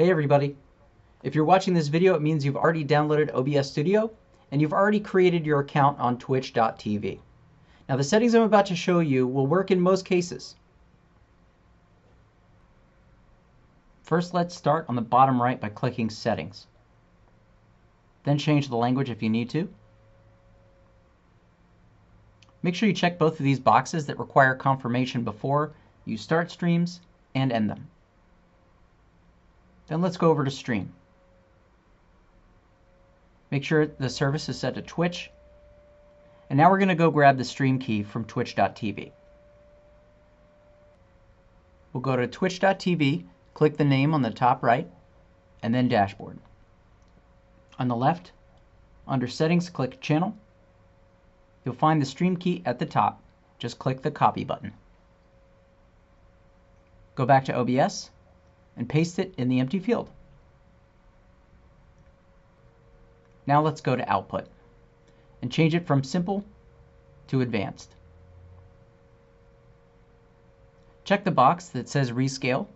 Hey everybody! If you're watching this video, it means you've already downloaded OBS Studio and you've already created your account on twitch.tv. Now the settings I'm about to show you will work in most cases. First, let's start on the bottom right by clicking Settings. Then change the language if you need to. Make sure you check both of these boxes that require confirmation before you start streams and end them. Then let's go over to Stream. Make sure the service is set to Twitch. And now we're going to go grab the stream key from twitch.tv. We'll go to twitch.tv, click the name on the top right, and then Dashboard. On the left, under Settings, click Channel. You'll find the stream key at the top. Just click the copy button. Go back to OBS and paste it in the empty field. Now let's go to Output and change it from Simple to Advanced. Check the box that says Rescale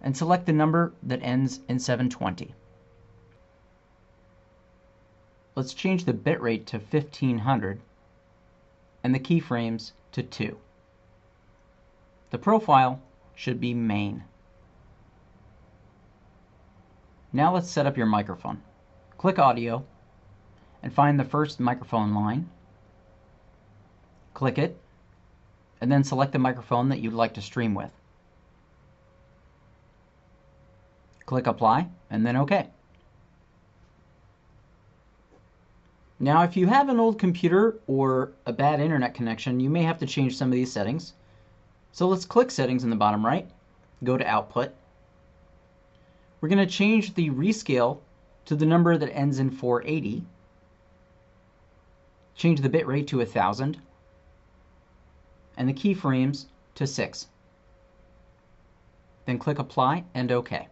and select the number that ends in 720. Let's change the bitrate to 1500 and the keyframes to 2. The profile should be Main. Now let's set up your microphone. Click Audio and find the first microphone line. Click it and then select the microphone that you'd like to stream with. Click Apply and then OK. Now if you have an old computer or a bad internet connection, you may have to change some of these settings. So let's click Settings in the bottom right, go to Output. We're going to change the rescale to the number that ends in 480. Change the bitrate to 1000 and the keyframes to 6. Then click Apply and OK.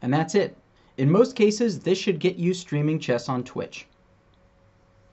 And that's it. In most cases, this should get you streaming chess on Twitch.